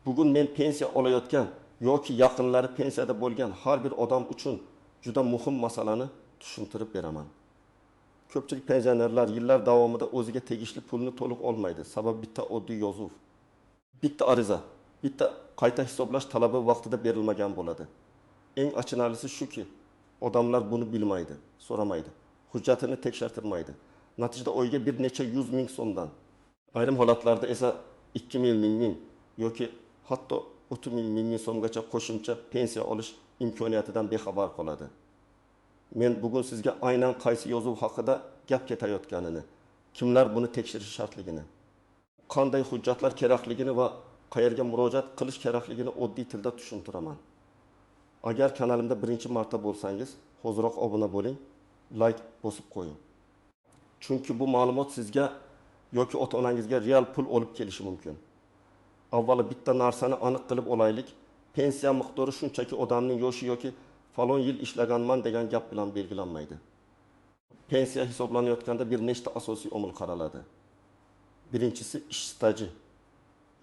bugun men pensiya olayotgan yoki yaqinlari pensiyada bo'lgan har bir odam uchun juda muhim masalani tushuntirib beraman. Ko'pchilik pensionerlar yillar davomida o'ziga tegishli pulni to'liq olmaydi. Sabab bitta oddiy yozuv, bitta ariza, bitta qayta hisoblash talabi vaqtida berilmagan bo'ladi. Eng achinarlisi shuki, odamlar buni bilmaydi, so'ramaydi, hujjatini tekshirtirmaydi. Natijada oyga bir necha 100 ming so'mdan, ayrim holatlarda esa 2 ming yoki hatto 30 ming so'mgacha qo'shimcha pensiya olish imkoniyatidan bexabar qoladi. Men bugun sizga aynan qaysi yozuv haqida gap ketayotganini, kimlar buni tekshirish shartligini, qanday hujjatlar kerakligini va qayerga murojaat qilish kerakligini oddiy tilda tushuntiraman. Agar kanalimda birinchi marta bo'lsangiz, hoziroq obuna bo'ling, like bosib qo'ying. Chunki bu ma'lumot sizga yoki ota-onangizga real pul olib kelishi mumkin. Avvalo bitta narsani aniq qilib olaylik. Pensiya miqdori shunchaki odamning yoshi yoki falon yil ishlaganman degan gap bilan belgilanmaydi. Pensiya hisoblanayotganda bir nechta asosiy omil qaraladi. Birinchisi ish staji,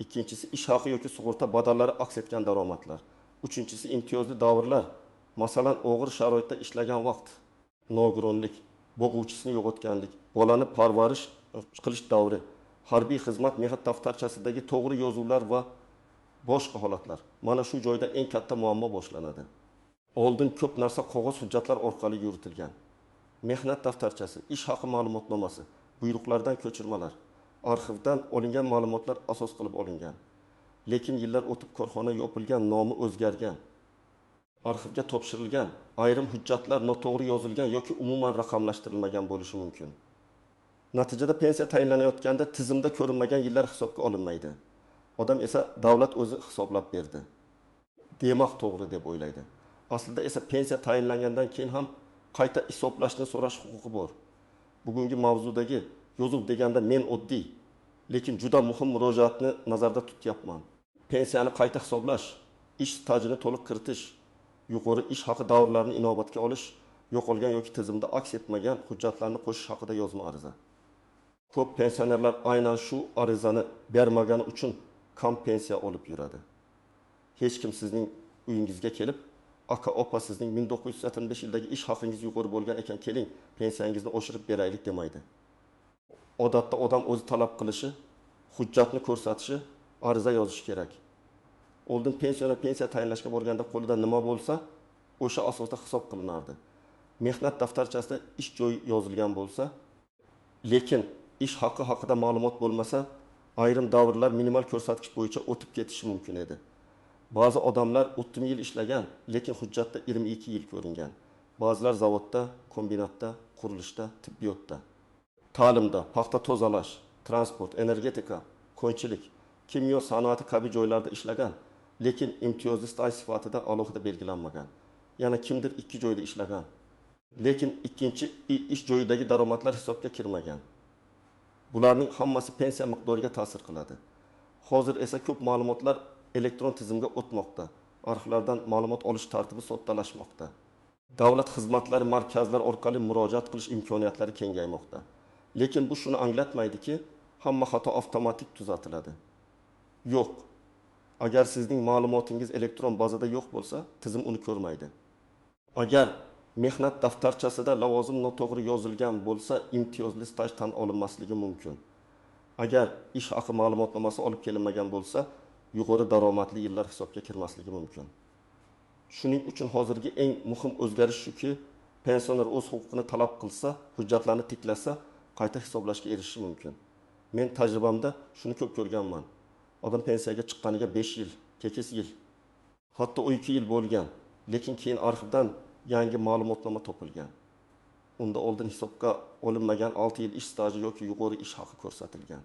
ikkinchisi ish haqi yoki sug'urta badallari aks etgan daromadlar, uchinchisi imtiyozli davrlar, masalan og'ir sharoitda ishlagan vaqt, nogironlik, bo'g'uvchisini yo'qotganlik, bolani parvarish qilish davri, harbiy xizmat mehnat daftarchasidagi to'g'ri yozuvlar va boshqa holatlar. Mana shu joyda eng katta muammo boshlanadi. Oldin ko'p narsa qog'oz hujjatlar orqali yuritilgan. Mehnat daftarchasi, ish haqi ma'lumotnomasi, buyruqlardan ko'chirmalar, arxivdan olingan ma'lumotlar asos qilib olingan. Lekin yillar o'tib korxona yopilgan, nomi o'zgargan, arxivga topshirilgan, ayrim hujjatlar noto'g'ri yozilgan yoki umuman raqamlashtirilmagan bo'lishi mumkin. Natijada pensiya tayinlanayotganda tizimda ko'rinmagan yillar hisobga olinmaydi. Odam esa davlat o'zi hisoblab berdi, demak to'g'ri deb o'ylaydi. Aslida esa pensiya tayinlangandan keyin ham qayta hisoblashni so'rash huquqi bor. Bugungi mavzudagi yozuv deganda men oddiy, lekin juda muhim murojaatni nazarda tutyapman. Pensiyani qayta hisoblash, ish stajini to'liq kiritish, yuqori ish haqi davrlarini inobatga olish, yo'qolgan yoki tizimda aks etmagan hujjatlarni qo'shish haqida yozma ariza. Ko'p pensionerlar aynan shu arizani bermagani uchun kam pensiya olib yuradi. Hech kim sizning uyingizga kelib, aka opa sizning 1985 yildagi ish haqingiz yuqori bo'lgan ekan, keling, pensiyangizni oshirib beraylik demaydi. Odatda odam o'zi talab qilishi, hujjatni ko'rsatishi, ariza yozishi kerak. Oldin pensiya tayinlashga borganda qo'lida nima bo'lsa, o'sha asosda hisob qilinardi. Mehnat daftarchasida ish joyi yozilgan bo'lsa, lekin ish haqi haqida ma'lumot bo'lmasa, ayrim davrlar minimal ko'rsatkich bo'yicha o'tib ketishi mumkin edi. Ba'zi odamlar 30 yil ishlagan, lekin hujjatda 22 yil ko'ringan. Ba'zilar zavodda, kombinatda, qurilishda, tibbiyotda, ta'limda, paxta tozalash, transport, energetika, konchilik, kimyo sanoati kabi joylarda ishlagan, lekin imtiyozli staj sifatida alohida belgilanmagan. Yana kimdir 2 joyda ishlagan, lekin ikkinchi ish joyidagi daromadlar hisobga kirmagan. Bularning hammasi pensiya miqdoriga ta'sir qiladi. Hozir esa ko'p ma'lumotlar elektron tizimga o'tmoqda. Arxivlardan ma'lumot olish tartibi soddalashmoqda. Davlat xizmatlari markazlari orqali murojaat qilish imkoniyatlari kengaymoqda. Lekin bu shuni anglatmaydiki, hamma xato avtomatik tuzatiladi. Yo'q. Agar sizning ma'lumotingiz elektron bazada yo'q bo'lsa, tizim uni ko'rmaydi. Agar mehnat daftarchasida lavozim noto'g'ri yozilgan bo'lsa, imtiyozli staj tan olinmasligi mumkin. Agar ish haqi ma'lumotnomasi olib kelinmagan bo'lsa, yuqori daromadli yillar hisobga kirmasligi mumkin. Shuning uchun hozirgi eng muhim o'zgarish shuki, pensioner o'z huquqini talab qilsa, hujjatlarni tiklasa, qayta hisoblashga erishishi mumkin. Men tajribamda shuni ko'p ko'rganman. Odam pensiyaga chiqqaniga 5 yil, 8 yil, hatto 12 yil bo'lgan, lekin keyin arxivdan yangi ma'lumotnoma topilgan. Unda oldin hisobga olinmagan 6 yil ish staji yoki yuqori ish haqi ko'rsatilgan.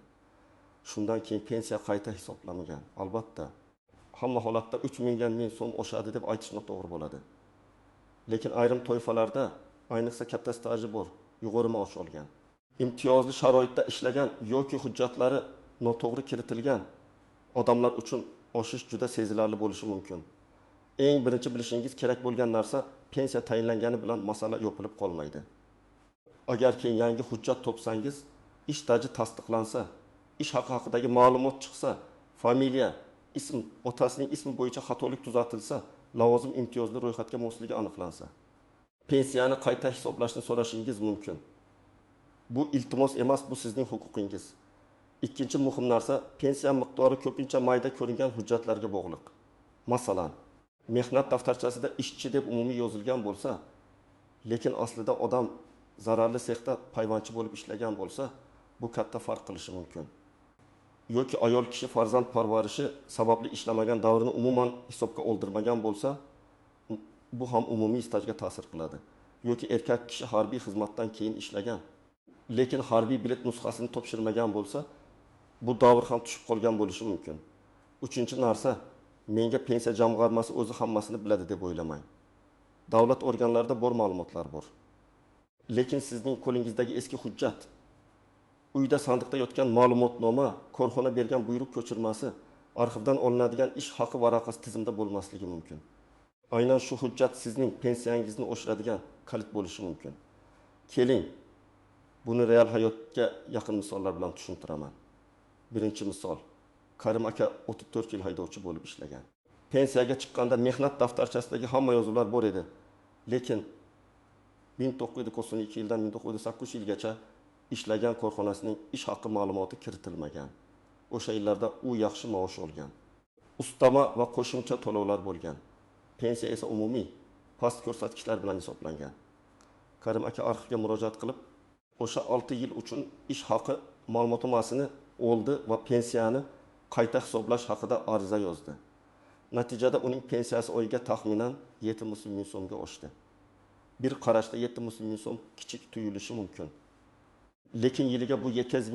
Shundan keyin pensiya qayta hisoblangan. Albatta, hamma holatda 3 mingdan ming so'm oshadi deb aytish noto'g'ri bo'ladi. Lekin ayrim toifalarda, ayniqsa katta staji bor, yuqori maosh olgan, imtiyozli sharoitda ishlagan yoki hujjatlari noto'g'ri kiritilgan odamlar uchun oshish juda sezilarli bo'lishi mumkin. Eng birinchi bilishingiz kerak bo'lgan narsa, pensiya tayinlangani bilan masala yopilib qolmaydi. Agar keyin yangi hujjat topsangiz, ish staji tasdiqlansa, ish haqi haqidagi ma'lumot chiqsa, familiya, ism, otasining ismi bo'yicha xatolik tuzatilsa, lavozim imtiyozli ro'yxatga mosligi aniqlansa, pensiyani qayta hisoblashni so'rashingiz mumkin. Bu iltimos emas, bu sizning huquqingiz. Ikkinchi muhim narsa, pensiya miqdori ko'pincha mayda ko'ringan hujjatlarga bog'liq. Masalan, mehnat daftarchasida ishchi deb umumiy yozilgan bo'lsa, lekin aslida odam zararli sexda payvandchi bo'lib ishlagan bo'lsa, bu katta farq qilishi mumkin. Yoki ayol kishi farzand parvarishi sababli ishlamagan davrini umuman hisobga oldirmagan bo'lsa, bu ham umumiy stajga ta'sir qiladi. Yoki erkak kishi harbiy xizmatdan keyin ishlagan, lekin harbiy bilet nusxasini topshirmagan bo'lsa, bu davr ham tushib qolgan bo'lishi mumkin. Uchinchi narsa, menga pensiya jamg'armasi o'zi hammasini biladi deb o'ylamang. Davlat organlarida bor ma'lumotlar bor. Lekin sizning qo'lingizdagi eski hujjat, uyda sandiqda yotgan ma'lumotnoma, korxona bergan buyruq ko'chirmasi, arxivdan olinadigan ish haqi varaqasi tizimda bo'lmasligi mumkin. Aynan shu hujjat sizning pensiyangizni oshiradigan kalit bo'lishi mumkin. Keling, buni real hayotga yaqin misollar bilan tushuntiraman. Birinchi misol, Karim aka 34 yil haydovchi bo'lib ishlagan. Pensiyaga chiqqanda mehnat daftarchasidagi hamma yozuvlar bor edi. Lekin 1992 yildan 1909 yilgacha ishlagan korxonasining ish haqi ma'lumoti kiritilmagan. O'sha yillarda u yaxshi maosh olgan. Ustama va qo'shimcha to'lovlar bo'lgan. Pensiya esa umumiy past ko'rsatkichlar bilan hisoblangan. Karim aka arxivga murojaat qilib, o'sha 6 yil uchun ish haqi ma'lumotnomasini oldi va pensiyani qayta hisoblash haqida ariza yozdi. Natijada uning pensiyasi oyiga taxminan 70 ming so'mga oshdi. Bir qarashda 70 ming so'm kichik tuyulishi mumkin. Lekin yiliga bu 100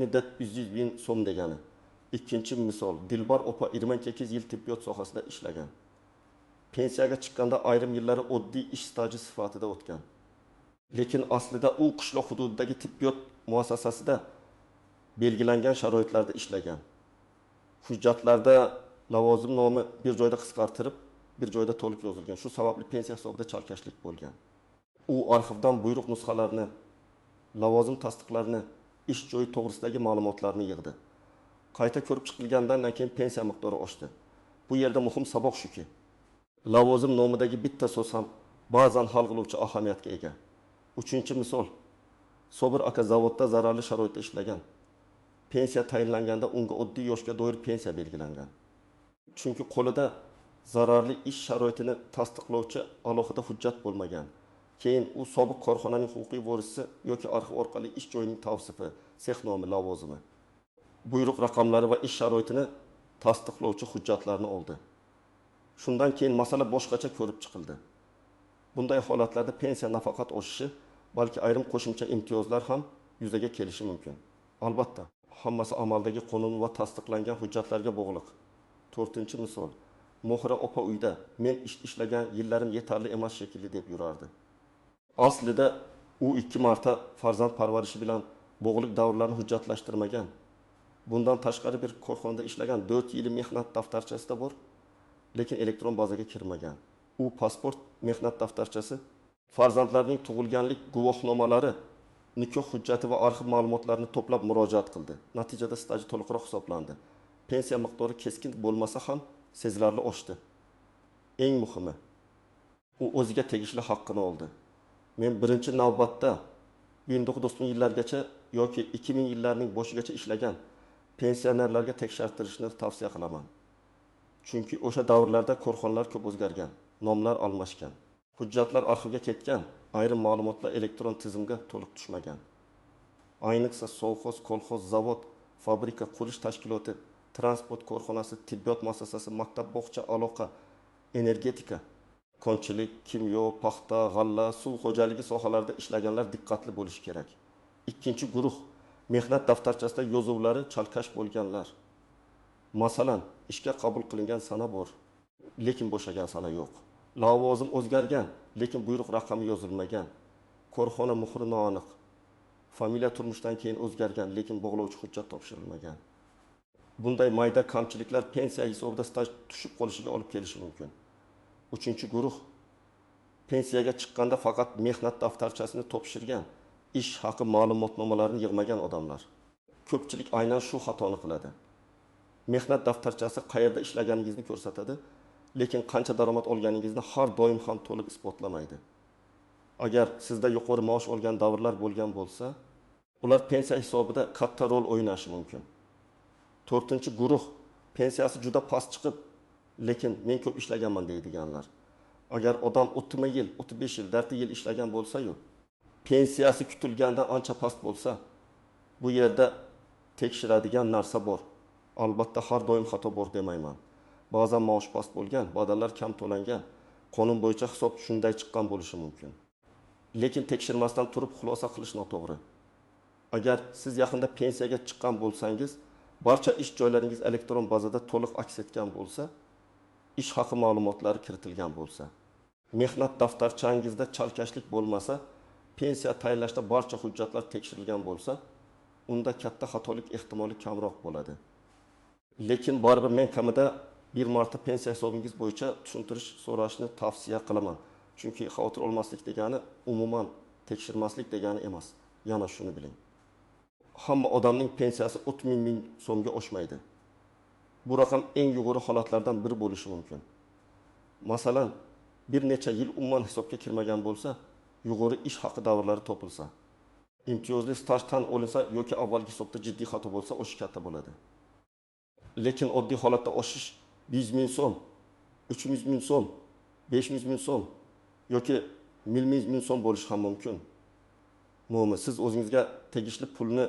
ming so'm degani. Ikkinchi misol, Dilbar opa 28 yil tibbiyot sohasida ishlagan. Pensiyaga chiqqanda ayrim yillari oddiy ish staji sifatida o'tgan. Lekin aslida u qishloq hududidagi tibbiyot muassasasida belgilangan sharoitlarda ishlagan. Hujjatlarda lavozim nomi bir joyda qisqartirib, bir joyda to'liq yozilgan. Shu sababli pensiya hisobida chalkashlik bo'lgan. U arxivdan buyruq nusxalarini, lavozim tasdiqlarini, ish joyi to'g'risidagi ma'lumotlarni yig'di. Qayta ko'rib chiqilgandan keyin pensiya miqdori oshdi. Bu yerda muhim saboq shuki, lavozim nomidagi bitta so'z ham ba'zan hal qiluvchi ahamiyatga ega. Uchinchi misol, Sobir aka zavodda zararli sharoitda ishlagan. Pensiya tayinlanganda unga oddiy yoshga doir pensiya belgilangan. Chunki qo'lida zararli ish sharoitini tasdiqlovchi alohida hujjat bo'lmagan. Keyin u sobiq korxonaning huquqiy vorisi yoki arxiv orqali ish joyining tavsifi, sex nomi, lavozimi, buyruq raqamlari va ish sharoitini tasdiqlovchi hujjatlarni oldi. Shundan keyin masala boshqacha ko'rib chiqildi. Bunday holatlarda pensiya nafaqat oshishi, balki ayrim qo'shimcha imtiyozlar ham yuzaga kelishi mumkin. Albatta, hammasi amaldagi qonun va tasdiqlangan hujjatlarga bog'liq. 4-misol, Mohira opa uyda men ishlagan yillarim yetarli emas shekilli deb yurardi. Aslida u 2 marta farzand parvarishi bilan bog'liq davrlarni hujjatlashtirmagan. Bundan tashqari bir korxonada ishlagan 4 yil mehnat daftarchasida bor, lekin elektron bazaga kirmagan. U pasport, mehnat daftarchasi, farzandlarning tug'ilganlik guvohnomalari, nikoh hujjati va arxiv ma'lumotlarini to'plab murojaat qildi. Natijada staji to'liqroq hisoblandi. Pensiya miqdori keskin bo'lmasa ham sezilarli oshdi. Eng muhimi, u o'ziga tegishli haqqini oldi. Men birinchi navbatda 1990 yillargacha yoki 2000 yillarning boshigacha ishlagan pensionerlarga tekshirtirishni tavsiya qilaman. Chunki o'sha davrlarda korxonalar ko'p o'zgargan, nomlar almashgan, hujjatlar arxivga ketgan, ayrim ma'lumotlar elektron tizimga to'liq tushmagan. Ayniqsa sovxoz, kolxoz, zavod, fabrika, qurish tashkiloti, transport korxonasi, tibbiyot muassasasi, maktab, bog'cha, aloqa, energetika, konchilik, kimyo, paxta, g'alla, suv xo'jaligi sohalarida ishlaganlar diqqatli bo'lishi kerak. Ikkinchi guruh, mehnat daftarchasida yozuvlari chalkash bo'lganlar. Masalan, ishga qabul qilingan sana bor, lekin bo'shagan sana yo'q. Lavozim o'zgargan, lekin buyruq raqami yozilmagan. Korxona muhri noaniq. Familiya turmushdan keyin o'zgargan, lekin bog'lovchi hujjat topshirilmagan. Bunday mayda kamchiliklar pensiya hisobida staj tushib qolishiga olib kelishi mumkin. Uchinchi guruh, pensiyaga chiqqanda faqat mehnat daftarchasini topshirgan, ish haqi ma'lumotnomalarini yig'magan odamlar. Ko'pchilik aynan shu xatoni qiladi. Mehnat daftarchasi qayerda ishlaganingizni ko'rsatadi, lekin qancha daromad olganingizni har doim ham to'liq isbotlamaydi. Agar sizda yuqori maosh olgan davrlar bo'lgan bo'lsa, ular pensiya hisobida katta rol o'ynashi mumkin. 4-guruh pensiyasi juda past chiqib, lekin men ko'p ishlaganman deydiganlar. Agar odam 30 yil, 35 yil, 40 yil ishlagan bo'lsa-yu, pensiyasi kutilgandan ancha past bo'lsa, bu yerda tekshiradigan narsa bor. Albatta har doim xato bor demayman. Ba'zan maosh past bo'lgan, badallar kam to'langan, qonun bo'yicha hisob shunday chiqqan bo'lishi mumkin. Lekin tekshirmasdan turib xulosa qilish noto'g'ri. Agar siz yaqinda pensiyaga chiqqan bo'lsangiz, barcha ish joylaringiz elektron bazada to'liq aks etgan bo'lsa, ish haqi ma'lumotlari kiritilgan bo'lsa, mehnat daftarchangizda chalkashlik bo'lmasa, pensiya tayinlashda barcha hujjatlar tekshirilgan bo'lsa, unda katta xatolik ehtimoli kamroq bo'ladi. Lekin baribir men kamida bir marta pensiya hisobingiz bo'yicha tushuntirish so'rashni tavsiya qilaman. Chunki xavotir olmaslik degani umuman tekshirmaslik degani emas. Yana shuni biling. Hamma odamning pensiyasi 30 ming so'mga oshmaydi. Bu raqam eng yuqori holatlardan biri bo'lishi mumkin. Masalan, bir necha yil umuman hisobga kirmagan bo'lsa, yuqori ish haqi davrlari topilsa, imtiyozli staj tan olinsa yoki avvalgi hisobda jiddiy xato bo'lsa, o'shish katta bo'ladi. Lekin oddiy holatda oshish 100 ming so'm, 300 ming so'm, 500 ming so'm yoki 100 ming so'm bo'lishi ham mumkin. Muhimi, siz o'zingizga tegishli pulni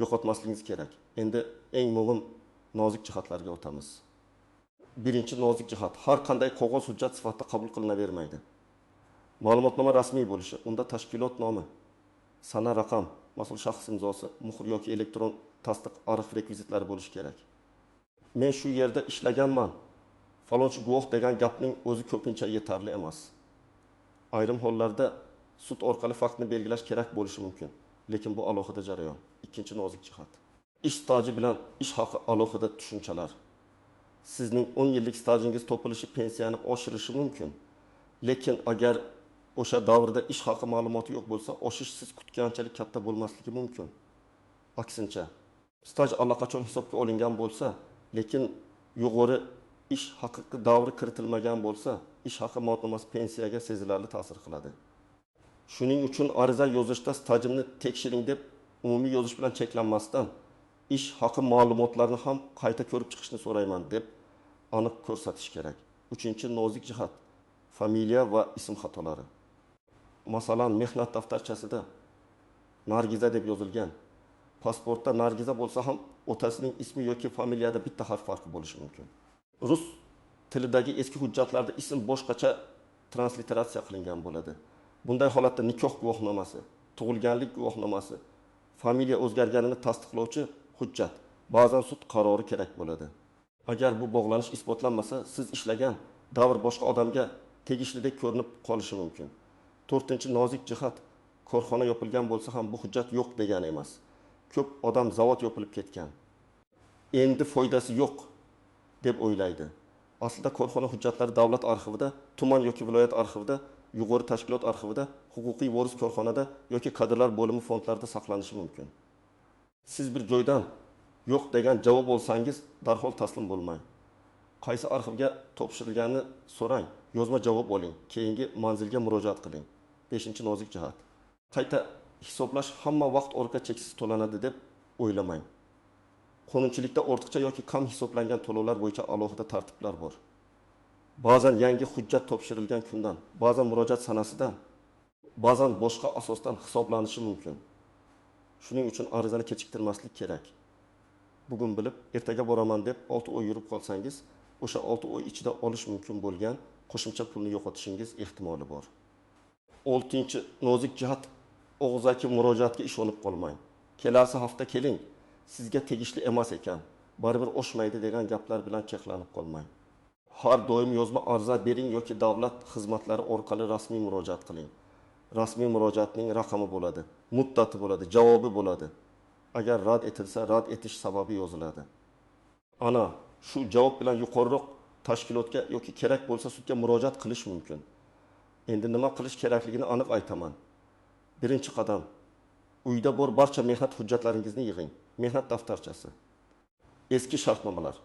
yo'qotmasligingiz kerak. Endi eng muhim nozik jihatlarga o'tamiz. Birinchi nozik jihat, har qanday qog'oz hujjat sifatida qabul qilinavermaydi. Ma'lumotnoma rasmiy bo'lishi, unda tashkilot nomi, sana raqam, mas'ul shaxs imzosi, muhr yoki elektron tasdiq arxiv rekvizitlari bo'lishi kerak. Men shu yerda ishlaganman, falonchi guvoh degan gapning o'zi ko'pincha yetarli emas. Ayrim hollarda sud orqali faktni belgilash kerak bo'lishi mumkin, lekin bu alohida jarayon. Ikkinchi nozik jihat. Ish staji bilan ish haqi alohida tushunchalar. Sizning 10 yillik stajingiz topilishi pensiyani oshirishi mumkin. Lekin agar o'sha davrda ish haqi ma'lumoti yo'q bo'lsa, oshish siz kutganchalik katta bo'lmasligi mumkin. Aksincha, staj allaqachon hisobga olingan bo'lsa, lekin yuqori ish haqi davri kiritilmagan bo'lsa, ish haqi ma'lumotnomasi pensiyaga sezilarli ta'sir qiladi. Shuning uchun ariza yozishda stajimni tekshiring deb umumiy yozish bilan cheklanmasdan, ish haqi ma'lumotlarni ham qayta ko'rib chiqishni so'rayman deb aniq ko'rsatish kerak. Uchinchi nozik jihat, familiya va ism xatolari. Masalan, mehnat daftarchasida Nargiza deb yozilgan. Pasportda Nargiza bo'lsa ham otasining ismi yoki familiyada bitta harf farqi bo'lishi mumkin. Rus tilidagi eski hujjatlarda ism boshqacha transliteratsiya qilingan bo'ladi. Bunday holatda nikoh guvohnomasi, tug'ilganlik guvohnomasi, familiya o'zgarganini tasdiqlovchi hujjat, ba'zan sud qarori kerak bo'ladi. Agar bu bog'lanish isbotlanmasa, siz ishlagan davr boshqa odamga tegishlilik ko'rinib qolishi mumkin. 4-nozik jihat, korxona yopilgan bo'lsa ham bu hujjat yo'q degani emas. Ko'p odam zavod yopilib ketgan. Endi foydasi yo'q deb o'ylaydi. Aslida korxona hujjatlari davlat arxivida, tuman yoki viloyat arxivida, yuqori tashkilot arxivida, huquqiy voris korxonada yoki kadrlar bo'limi fondlarida saqlanishi mumkin. Siz bir joydan yo'q degan javob olsangiz, darhol taslim bo'lmang. Qaysi arxivga topshirilganini so'rang, yozma javob oling, keyingi manzilga murojaat qiling. 5-nozik jihat. Qayta hisoblash hamma vaqt orqa cheksiz to'lanadi deb o'ylamang. Qonunchilikda ortiqcha yoki kam hisoblangan to'lovlar bo'yicha alohida tartiblar bor. Ba'zan yangi hujjat topshirilgan kundan, ba'zan murojaat sanasidan, ba'zan boshqa asosdan hisoblanishi mumkin. Shuning uchun arizani kechiktirmaslik kerak. Bugun bilib, ertaga boraman deb 6 oy yurib qolsangiz, o'sha 6 oy ichida olish mumkin bo'lgan qo'shimcha pulni yo'qotishingiz ehtimoli bor. 6-nozik jihat, og'zaki murojaatga ishonib qolmang. Kelasi hafta keling, sizga tegishli emas ekan, baribir oshmaydi degan gaplar bilan cheklanib qolmang. Har doim yozma ariza bering yoki davlat xizmatlari orqali rasmiy murojaat qiling. Rasmiy murojaatning raqami bo'ladi, muddati bo'ladi, javobi bo'ladi. Agar rad etilsa, rad etish sababi yoziladi. Ana shu javob bilan yuqoriroq tashkilotga yoki kerak bo'lsa sudga murojaat qilish mumkin. Endi nima qilish kerakligini aniq aytaman. Birinchi qadam, uyda bor barcha mehnat hujjatlaringizni yig'ing. Mehnat daftarchasi. eski shartnomalar,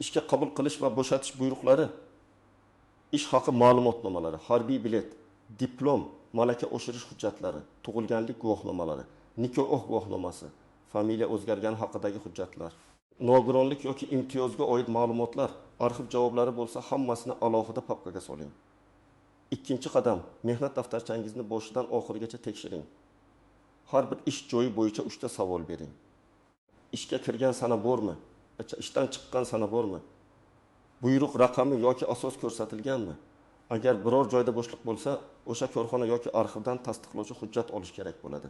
ishga qabul qilish va bo'shatish buyruqlari, ish haqi ma'lumotnomalari, harbiy bilet, diplom, malaka oshirish hujjatlari, tug'ilganlik guvohnomalari, nikoh guvohnomasi, familiya o'zgargani haqidagi hujjatlar, nogironlik yoki imtiyozga oid ma'lumotlar, arxiv javoblari bo'lsa hammasini alohida papkaga soling. Ikkinchi qadam, mehnat daftarchangizni boshidan oxirigacha tekshiring. Har bir ish joyi bo'yicha 3 ta savol bering. Ishga kirgan sana bormi? Ishdan chiqqan sana bormi? Buyruq raqami yoki asos ko'rsatilganmi? Agar biror joyda bo'shliq bo'lsa, o'sha korxona yoki arxivdan tasdiqlovchi hujjat olish kerak bo'ladi.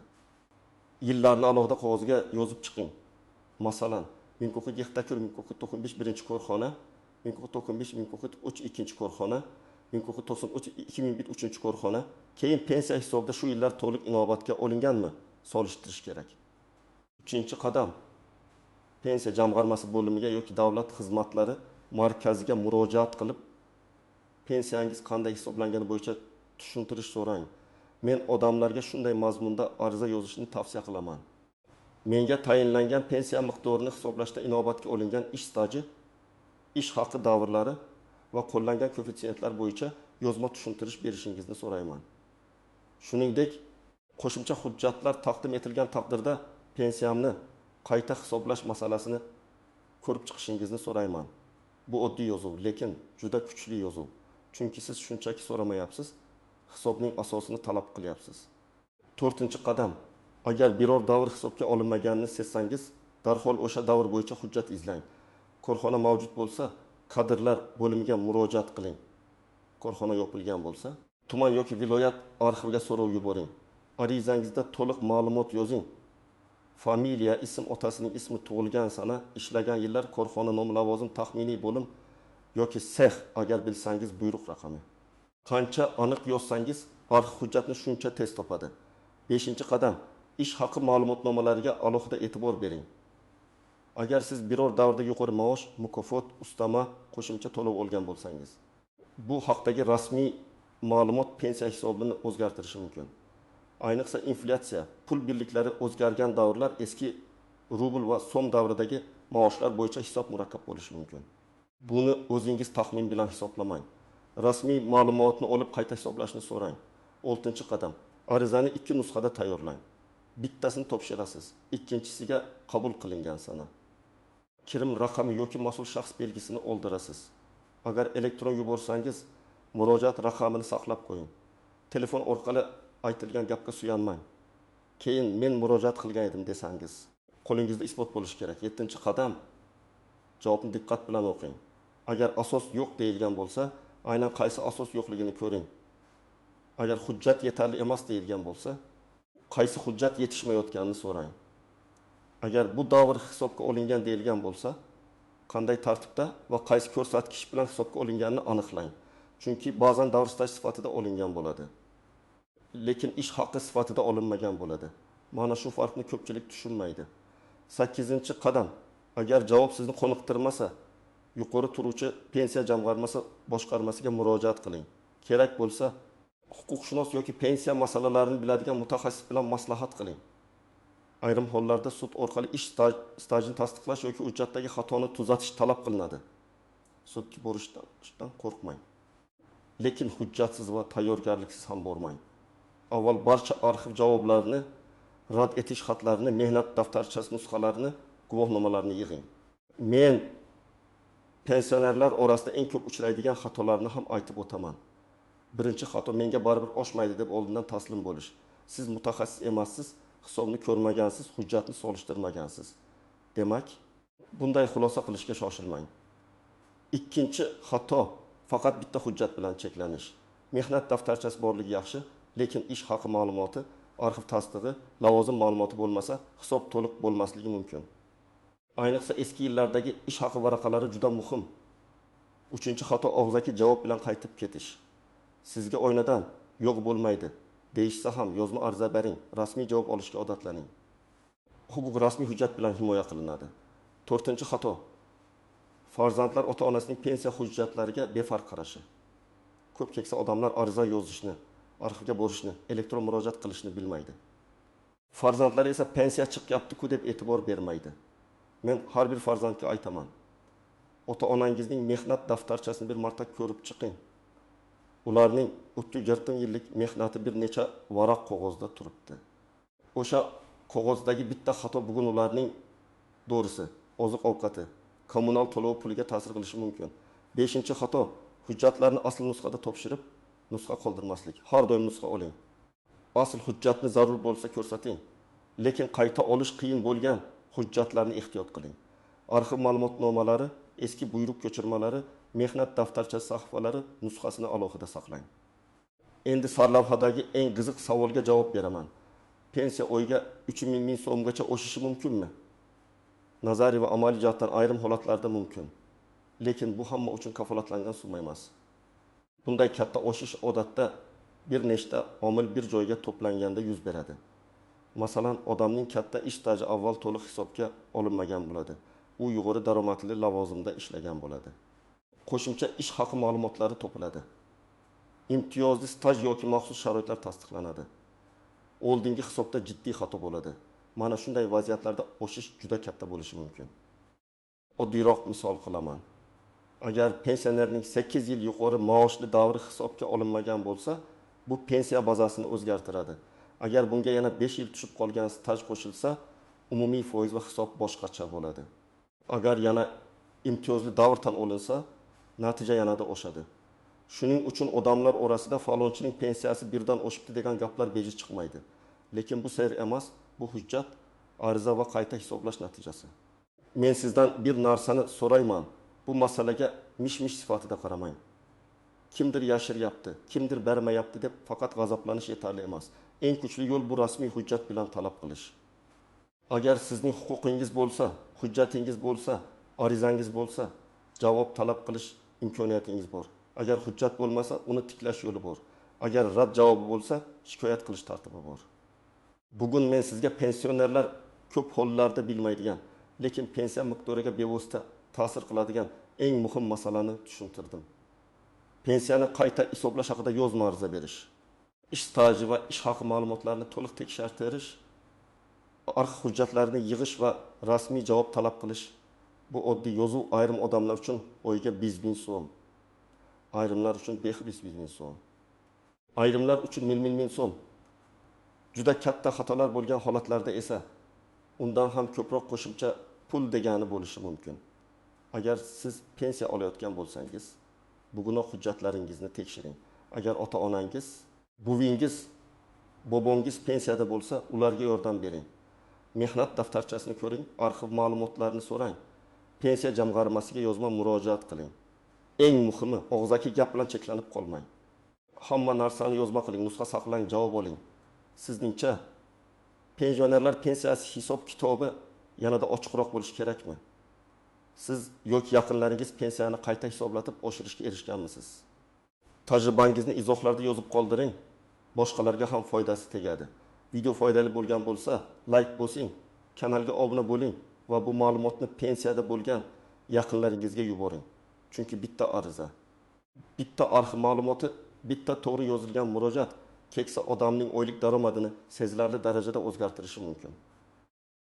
Yillarni alohida qog'ozga yozib chiqing. Masalan, 1995 birinchi korxona, 1995-1993 ikkinchi korxona, 1993 uchinchi korxona, keyin pensiya hisobida shu yillar to'liq inobatga olinganmi? Solishtirish kerak. Uchinchi qadam, pensiya jamg'armasi bo'limiga yoki davlat xizmatlari markaziga murojaat qilib, pensiyangiz qanday hisoblangani bo'yicha tushuntirish so'rang. Men odamlarga shunday mazmunda ariza yozishni tavsiya qilaman. Menga tayinlangan pensiya miqdorini hisoblashda inobatga olingan ish staji, ish haqi davrlari va qo'llangan koeffitsiyentlar bo'yicha yozma tushuntirish berishingizni so'rayman. Shuningdek, qo'shimcha hujjatlar taqdim etilgan taqdirda pensiyamni qayta hisoblash masalasini ko'rib chiqishingizni so'rayman. Bu oddiy yozuv, lekin juda kuchli yozuv. Chunki siz shunchaki so'ramayapsiz, hisobning asosini talab qilyapsiz. 4-qadam. Agar biror davr hisobga olinmaganini sezsangiz, darhol o'sha davr bo'yicha hujjat izlang. Korxona mavjud bo'lsa, kadrlar bo'limiga murojaat qiling. Korxona yopilgan bo'lsa, tuman yoki viloyat arxiviga so'rov yuboring. Arizangizda to'liq ma'lumot yozing. Familiya, ism, otasining ismi, tug'ilgan sana, ishlagan yillar, korxona nomi, lavozim, taxminiy bo'lim yoki sex agar bilsangiz buyruq raqami. Qancha aniq yozsangiz, arxiv hujjatni shuncha tez topadi. 5-qadam, ish haqi ma'lumotnomalariga alohida e'tibor bering. Agar siz biror davrda yuqori maosh, mukofot, ustama, qo'shimcha to'lov olgan bo'lsangiz, bu haqdagi rasmiy ma'lumot pensiya hisobini o'zgartirishi mumkin. Ayniqsa inflyatsiya, pul birliklari o'zgargan davrlar eski rubl va so'm davridagi maoshlar bo'yicha hisob murakkab bo'lishi mumkin. Buni o'zingiz taxmin bilan hisoblamang. Rasmiy ma'lumotni olib qayta hisoblashni so'rang. 6-qadam. Arizani 2 nusxada tayyorlang. Bittasini topshirasiz, ikkinchisiga qabul qilingan sana. Kirim raqami yoki mas'ul shaxs belgisini oldirasiz. Agar elektron yuborsangiz, murojaat raqamini saqlab qo'ying. Telefon orqali aytilgan gapga suyanmang. Keyin men murojaat qilgan edim desangiz, qo'lingizda isbot bo'lishi kerak. 7-qadam. Javobni diqqat bilan o'qing. Agar asos yo'q deyilgan bo'lsa, aynan qaysi asos yo'qligini ko'ring. Agar hujjat yetarli emas deyilgan bo'lsa, qaysi hujjat yetishmayotganini so'rang. Agar bu davr hisobga olingan deyilgan bo'lsa, qanday tartibda va qaysi ko'rsatkich bilan hisobga olinganini aniqlang. Chunki ba'zan davr staj sifatida olingan bo'ladi, lekin ish haqi sifatida olinmagan bo'ladi. Mana shu farqni ko'pchilik tushunmaydi. 8-qadam. Agar javob sizni qoniqtirmasa, yuqori turuvchi pensiya jamg'armasi boshqarmasiga murojaat qiling. Kerak bo'lsa, huquqshunos yoki pensiya masalalarini biladigan mutaxassis bilan maslahat qiling. Ayrim hollarda sud orqali ish stajini tasdiqlash yoki hujjatdagi xatoni tuzatish talab qilinadi. Sudga borishdan qo'rqmang. Lekin hujjatsiz va tayyorgarliksiz ham bormang. Avval barcha arxiv javoblarini, rad etish xatlarini, mehnat daftarchasi nusxalarini, guvohnomalarni yig'ing. Men pensionerlar orasida eng ko'p uchraydigan xatolarni ham aytib o'taman. Birinchi xato menga baribir oshmaydi deb oldindan taslim bo'lish. Siz mutaxassis emassiz, hisobni ko'rmagansiz, hujjatni solishtirmagansiz. Demak, bunday xulosa qilishga shoshilmang. Ikkinchi xato faqat bitta hujjat bilan cheklanish. Mehnat daftarchasi borligi yaxshi, lekin ish haqi ma'lumoti, arxiv tasdig'i, lavozim ma'lumoti bo'lmasa, hisob to'liq bo'lmasligi mumkin. Ayniqsa eski yillardagi ish haqi varaqalari juda muhim. 3-xato og'zaki javob bilan qaytib ketish. Sizga oynadan yo'q bo'lmaydi deyishsa ham yozma ariza bering, rasmiy javob olishga odatlaning. Huquq rasmiy hujjat bilan himoya qilinadi. 4-xato. Farzandlar ota-onasining pensiya hujjatlariga befarq qarashi. Ko'p keksa odamlar ariza yozishni, arxivga borishni, elektron murojaat qilishni bilmaydi. Farzandlar esa pensiya chiqyapti-ku deb e'tibor bermaydi. Men har bir farzandga aytaman. Ota-onangizning mehnat daftarchasini bir marta ko'rib chiqing. Ularning 30-40 yillik mehnati bir necha varaq qog'ozda turibdi. O'sha qog'ozdagi bitta xato bugun ularning dorisi, oziq-ovqati, kommunal to'lov puliga ta'sir qilishi mumkin. 5-xato hujjatlarni asl nusxada topshirib, nusxa qoldirmaslik. Har doim nusxa oling. Asl hujjatni zarur bo'lsa ko'rsating. Lekin qayta olish qiyin bo'lgan hujjatlarni ehtiyot qiling. Arxiv ma'lumotnomalari, eski buyruq ko'chirmalari, mehnat daftarchasi sahifalari nusxasini alohida saqlang. Endi sarlavhadagi eng qiziq savolga javob beraman. Pensiya oyiga 3.000 ming so'mgacha oshishi mumkinmi? Nazariy va amaliy jihatdan ayrim holatlarda mumkin. Lekin bu hamma uchun kafolatlangan summa emas. Bunday katta oshish odatda bir nechta omil bir joyga to'planganda yuz beradi. Masalan, odamning katta ish staji avval to'liq hisobga olinmagan bo'ladi. U yuqori daromadli lavozimda ishlagan bo'ladi. Qo'shimcha ish haqi ma'lumotlari topiladi. Imtiyozli staj yoki maxsus sharoitlar tasdiqlanadi. Oldingi hisobda jiddiy xato bo'ladi. Mana shunday vaziyatlarda oshish juda katta bo'lishi mumkin. Oddiyroq misol qilaman. Agar pensionerning 8 yil yuqori maoshli davri hisobga olinmagan bo'lsa, bu pensiya bazasini o'zgartiradi. Agar bunga yana 5 yil tushib qolgan staj qo'shilsa, umumiy foiz va hisob boshqacha bo'ladi. Agar yana imtiyozli davr tan olinsa, natija yanada oshadi. Shuning uchun odamlar orasida falonchining pensiyasi birdan oshibdi degan gaplar bejiz chiqmaydi. Lekin bu sayr emas, bu hujjat, ariza va qayta hisoblash natijasi. Men sizdan bir narsani so'rayman. Bu masalaga mish-mish sifatida qaramang. Kimdir yashiryapti, kimdir bermayapti deb faqat g'azablanish yetarli emas. Eng kuchli yo'l bu rasmiy hujjat bilan talab qilish. Agar sizning huquqingiz bo'lsa, hujjatingiz bo'lsa, arizangiz bo'lsa, javob talab qilish imkoniyatingiz bor. Agar hujjat bo'lmasa, uni tiklash yo'li bor. Agar rad javobi bo'lsa, shikoyat qilish tartibi bor. Bugun men sizga pensionerlar ko'p hollarda bilmaydigan, lekin pensiya miqdoriga bevosita ta'sir qiladigan eng muhim masalani tushuntirdim. Pensiyani qayta hisoblash haqida yozma ariza berish, ish staji va ish haqi ma'lumotlarini to'liq tekshirtirish, arxiv hujjatlarini yig'ish va rasmiy javob talab qilish. Bu oddiy yozuv ayrim odamlar uchun oyiga 100.000 so'm, ayrimlar uchun 500.000 so'm, ayrimlar uchun ming so'm. Juda katta xatolar bo'lgan holatlarda esa undan ham ko'proq qo'shimcha pul degani bo'lishi mumkin. Agar siz pensiya olayotgan bo'lsangiz, bugunoq hujjatlaringizni tekshiring. Agar ota-onangiz, buvingiz, bobongiz pensiyada bo'lsa, ularga yordam bering. Mehnat daftarchasini ko'ring, arxiv ma'lumotlarini so'rang. Pensiya jamg'armasiga yozma murojaat qiling. Eng muhimi, og'zaki gap bilan cheklanib qolmang. Hamma narsani yozma qiling, nusxa saqlang, javob oling. Sizningcha pensionerlar pensiyasi hisob kitobi yanada ochiqroq bo'lishi kerakmi? Siz yoki yaqinlaringiz pensiyani qayta hisoblatib oshirishga erishganmisiz? Tajribangizni izohlarda yozib qoldiring. Boshqalarga ham foydasi tegadi. Video foydali bo'lgan bo'lsa, like bosing, kanalga obuna bo'ling va bu ma'lumotni pensiyada bo'lgan yaqinlaringizga yuboring. Chunki bitta ariza, bitta arxiv ma'lumoti, bitta to'g'ri yozilgan murojaat keksa odamning oylik daromadini sezilarli darajada o'zgartirishi mumkin.